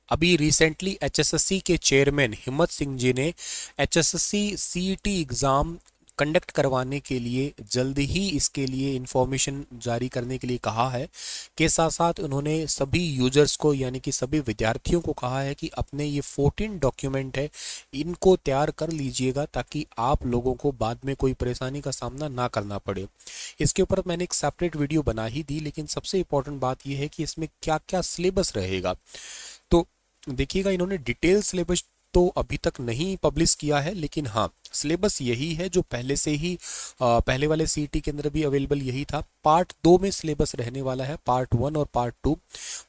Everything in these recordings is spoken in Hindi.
अभी रिसेंटली एचएसएससी के चेयरमैन हिम्मत सिंह जी ने एचएसएससी सीईटी एग्ज़ाम कंडक्ट करवाने के लिए जल्द ही इसके लिए इंफॉर्मेशन जारी करने के लिए कहा है। के साथ साथ उन्होंने सभी यूजर्स को यानी कि सभी विद्यार्थियों को कहा है कि अपने ये 14 डॉक्यूमेंट है इनको तैयार कर लीजिएगा ताकि आप लोगों को बाद में कोई परेशानी का सामना ना करना पड़े। इसके ऊपर मैंने एक सेपरेट वीडियो बना ही दी, लेकिन सबसे इम्पोर्टेंट बात यह है कि इसमें क्या क्या सिलेबस रहेगा। तो देखिएगा, इन्होंने डिटेल सिलेबस तो अभी तक नहीं पब्लिश किया है, लेकिन हाँ सिलेबस यही है जो पहले से ही पहले वाले सीईटी के अंदर भी अवेलेबल यही था। पार्ट 2 में सिलेबस रहने वाला है, पार्ट 1 और पार्ट 2।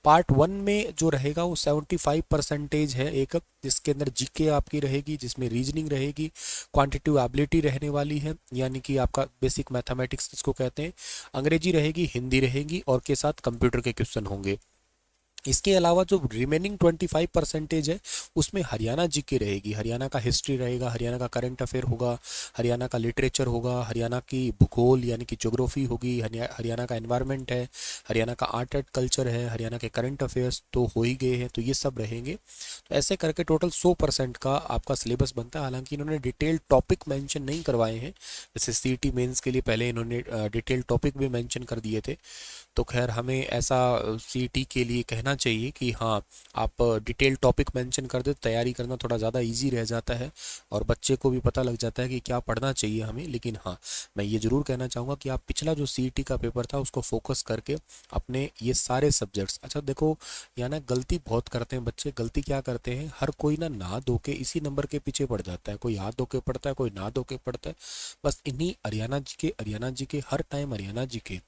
पार्ट 1 में जो रहेगा वो 75% है एक, जिसके अंदर जीके आपकी रहेगी, जिसमें रीजनिंग रहेगी, क्वांटिटेटिव एबिलिटी रहने वाली है यानी कि आपका बेसिक मैथमेटिक्स जिसको कहते हैं, अंग्रेजी रहेगी, हिंदी रहेगी और के साथ कंप्यूटर के क्वेश्चन होंगे। इसके अलावा जो रिमेनिंग 25% है उसमें हरियाणा जीके रहेगी, हरियाणा का हिस्ट्री रहेगा, हरियाणा का करंट अफेयर होगा, हरियाणा का लिटरेचर होगा, हरियाणा की भूगोल यानी कि ज्योग्राफी होगी, हरियाणा का एनवायरनमेंट है, हरियाणा का आर्ट एंड कल्चर है, हरियाणा के करंट अफेयर्स तो हो ही गए हैं, तो ये सब रहेंगे। तो ऐसे करके टोटल 100% का आपका सिलेबस बनता है। हालांकि इन्होंने डिटेल टॉपिक मेंशन नहीं करवाए हैं, जैसे सीईटी मेंस के लिए पहले इन्होंने डिटेल टॉपिक भी मेंशन कर दिए थे। तो खैर हमें ऐसा सीईटी के लिए कहना चाहिए कि हाँ आप डिटेल टॉपिक मेंशन कर दे तो तैयारी करना थोड़ा ज़्यादा इजी रह जाता है और बच्चे को भी पता लग जाता है कि क्या पढ़ना चाहिए हमें। लेकिन हाँ मैं ये ज़रूर कहना चाहूँगा कि आप पिछला जो सीईटी का पेपर था उसको फोकस करके अपने ये सारे सब्जेक्ट्स, अच्छा देखो यहाँ ना गलती बहुत करते हैं बच्चे। गलती क्या करते हैं, हर कोई ना नहा धो के इसी नंबर के पीछे पड़ जाता है, कोई हाथ धो के पढ़ता है, कोई नहा धो के पढ़ता है, बस इन्हीं हरियाणा जी के हर टाइम हरियाणा जी के।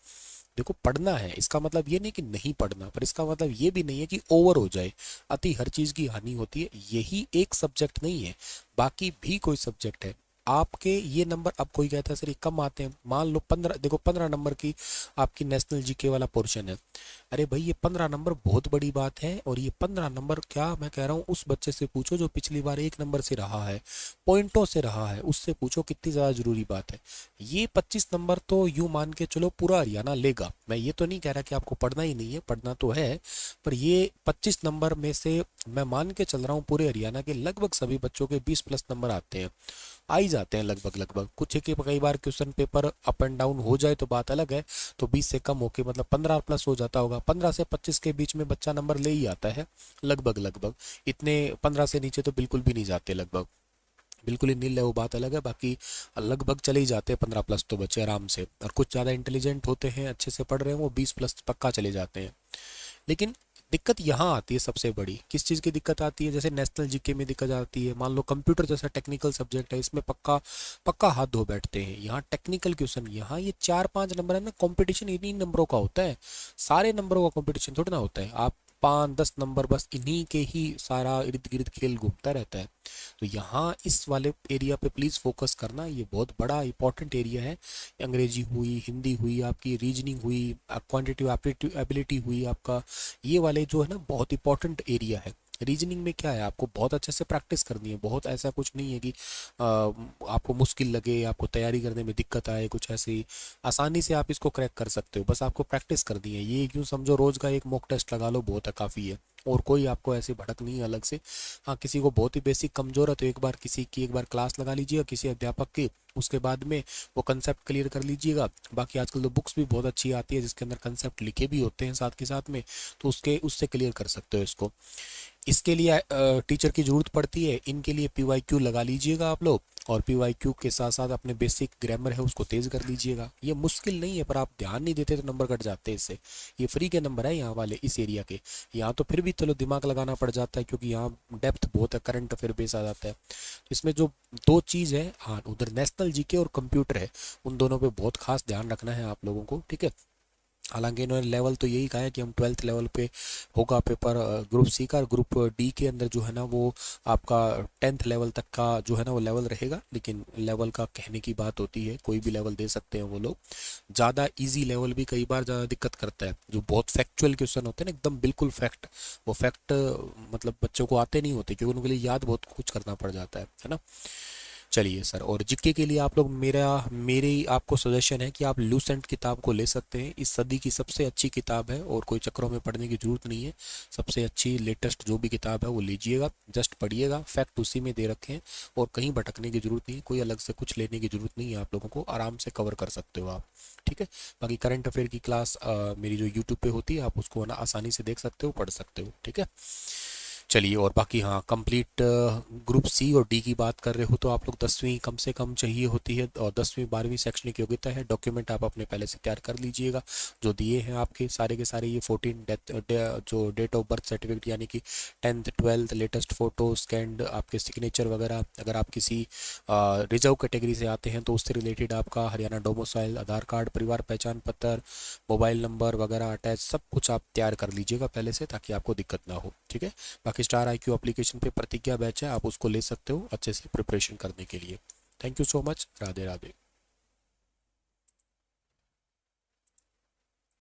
देखो पढ़ना है इसका मतलब ये नहीं कि नहीं पढ़ना, पर इसका मतलब ये भी नहीं है कि ओवर हो जाए, अति हर चीज की हानि होती है। यही एक सब्जेक्ट नहीं है, बाकी भी कोई सब्जेक्ट है आपके ये नंबर। अब कोई कहता है सर ये कम आते हैं, मान लो 15, देखो 15 नंबर की आपकी नेशनल जीके वाला पोर्शन है। अरे भाई ये 15 नंबर बहुत बड़ी बात है, और ये 15 नंबर क्या मैं कह रहा हूँ, उस बच्चे से पूछो जो पिछली बार 1 नंबर से रहा है, पॉइंटों से रहा है, उससे पूछो कितनी ज़्यादा जरूरी बात है। ये 25 नंबर तो यूं मान के चलो पूरा हरियाणा लेगा। मैं ये तो नहीं कह रहा कि आपको पढ़ना ही नहीं है, पढ़ना तो है, पर ये 25 नंबर में से मैं मान के चल रहा हूँ पूरे हरियाणा के लगभग सभी बच्चों के 20+ नंबर आते हैं, आ ही जाते हैं लगभग लगभग। कुछ एक कई बार question paper up and down हो जाए तो बात अलग है, तो 20 से कम होके मतलब 15+ हो जाता होगा, 15 से 25 के बीच में बच्चा नंबर ले ही आता है लगभग लगभग। इतने 15 से नीचे तो बिल्कुल भी नहीं जाते, लगभग बिल्कुल ही नील है वो बात अलग है, बाकी लगभग चले ही जाते हैं 15+ तो बच्चे आराम से। और कुछ ज़्यादा इंटेलिजेंट होते हैं, अच्छे से पढ़ रहे हैं, वो 20+ पक्का चले जाते हैं। लेकिन दिक्कत यहाँ आती है सबसे बड़ी, किस चीज़ की दिक्कत आती है, जैसे नेशनल जीके में दिक्कत आती है। मान लो कंप्यूटर जैसा टेक्निकल सब्जेक्ट है, इसमें पक्का पक्का हाथ धो बैठते हैं। यहाँ टेक्निकल क्वेश्चन, यहाँ ये 4-5 नंबर है ना, कंपटीशन इन्हीं नंबरों का होता है, सारे नंबरों का कंपटीशन थोड़ी ना होता है। आप 5-10 नंबर बस इन्हीं के ही सारा इर्द गिर्द खेल घूमता रहता है। तो यहाँ इस वाले एरिया पे प्लीज़ फोकस करना, ये बहुत बड़ा इंपॉर्टेंट एरिया है। अंग्रेजी हुई, हिंदी हुई, आपकी रीजनिंग हुई, क्वांटिटेटिव एबिलिटी हुई, आपका ये वाले जो है ना बहुत इंपॉर्टेंट एरिया है। रीजनिंग में क्या है, आपको बहुत अच्छे से प्रैक्टिस करनी है, बहुत ऐसा कुछ नहीं है कि आपको मुश्किल लगे, आपको तैयारी करने में दिक्कत आए, कुछ ऐसी आसानी से आप इसको क्रैक कर सकते हो, बस आपको प्रैक्टिस करनी है। ये क्यों समझो रोज का एक मॉक टेस्ट लगा लो, बहुत है, काफ़ी है, और कोई आपको ऐसे भड़क नहीं है अलग से। हाँ किसी को बहुत ही बेसिक कमजोर है तो एक बार किसी की एक बार क्लास लगा लीजिएगा किसी अध्यापक की, उसके बाद में वो कंसेप्ट क्लियर कर लीजिएगा। बाकी आजकल तो बुक्स भी बहुत अच्छी आती है जिसके अंदर कंसेप्ट लिखे भी होते हैं साथ के साथ में, तो उसके उससे क्लियर कर सकते हो इसको। इसके लिए टीचर की ज़रूरत पड़ती है, इनके लिए पीवाईक्यू लगा लीजिएगा आप लोग, और पीवाईक्यू के साथ साथ अपने बेसिक ग्रामर है उसको तेज़ कर लीजिएगा। ये मुश्किल नहीं है, पर आप ध्यान नहीं देते तो नंबर कट जाते हैं इससे। ये फ्री के नंबर है यहाँ वाले इस एरिया के। यहाँ तो फिर भी चलो दिमाग लगाना पड़ जाता है क्योंकि यहाँ डेप्थ बहुत है, करंट अफेयर बेस आ जाता है। तो इसमें जो दो चीज़ है, हाँ उधर नेशनल जीके और कंप्यूटर है, उन दोनों पे बहुत खास ध्यान रखना है आप लोगों को, ठीक है। हालांकि इन्होंने लेवल तो यही कहा है कि हम 12th लेवल पे होगा पेपर ग्रुप सी का, और ग्रुप डी के अंदर जो है ना वो आपका 10th लेवल तक का जो है ना वो लेवल रहेगा। लेकिन लेवल का कहने की बात होती है, कोई भी लेवल दे सकते हैं वो लोग। ज़्यादा इजी लेवल भी कई बार ज़्यादा दिक्कत करता है, जो बहुत फैक्चुअल क्वेश्चन होते हैं ना एकदम बिल्कुल फैक्ट, वो फैक्ट मतलब बच्चों को आते नहीं होते क्योंकि उनके लिए याद बहुत कुछ करना पड़ जाता है ना। चलिए सर, और जीके के लिए आप लोग मेरी आपको सजेशन है कि आप लूसेंट किताब को ले सकते हैं। इस सदी की सबसे अच्छी किताब है और कोई चक्रों में पढ़ने की ज़रूरत नहीं है। सबसे अच्छी लेटेस्ट जो भी किताब है वो लीजिएगा, जस्ट पढ़िएगा, फैक्ट उसी में दे रखे हैं और कहीं भटकने की ज़रूरत नहीं है, कोई अलग से कुछ लेने की ज़रूरत नहीं है। आप लोगों को आराम से कवर कर सकते हो आप, ठीक है। बाकी करंट अफेयर की क्लास मेरी जो यूट्यूब पे होती है, आप उसको ना आसानी से देख सकते हो, पढ़ सकते हो, ठीक है। चलिए, और बाकी हाँ, कंप्लीट ग्रुप सी और डी की बात कर रहे हो तो आप लोग 10वीं कम से कम चाहिए होती है और 10वीं 12वीं शैक्षणिक योग्यता है। डॉक्यूमेंट आप अपने पहले से तैयार कर लीजिएगा, जो दिए हैं आपके सारे के सारे, ये 14 जो डेट ऑफ बर्थ सर्टिफिकेट यानी कि 10th 12th latest photo scanned, आपके सिग्नेचर वगैरह। अगर आप किसी रिजर्व कैटेगरी से आते हैं तो उससे रिलेटेड आपका हरियाणा डोमिसाइल, आधार कार्ड, परिवार पहचान पत्र, मोबाइल नंबर वगैरह अटैच, सब कुछ आप तैयार कर लीजिएगा पहले से, ताकि आपको दिक्कत ना हो, ठीक है। बाकी स्टार IQ एप्लीकेशन पे प्रतिज्ञा बैच है, आप उसको ले सकते हो अच्छे से प्रिपरेशन करने के लिए। Thank you so much. Radhe Radhe.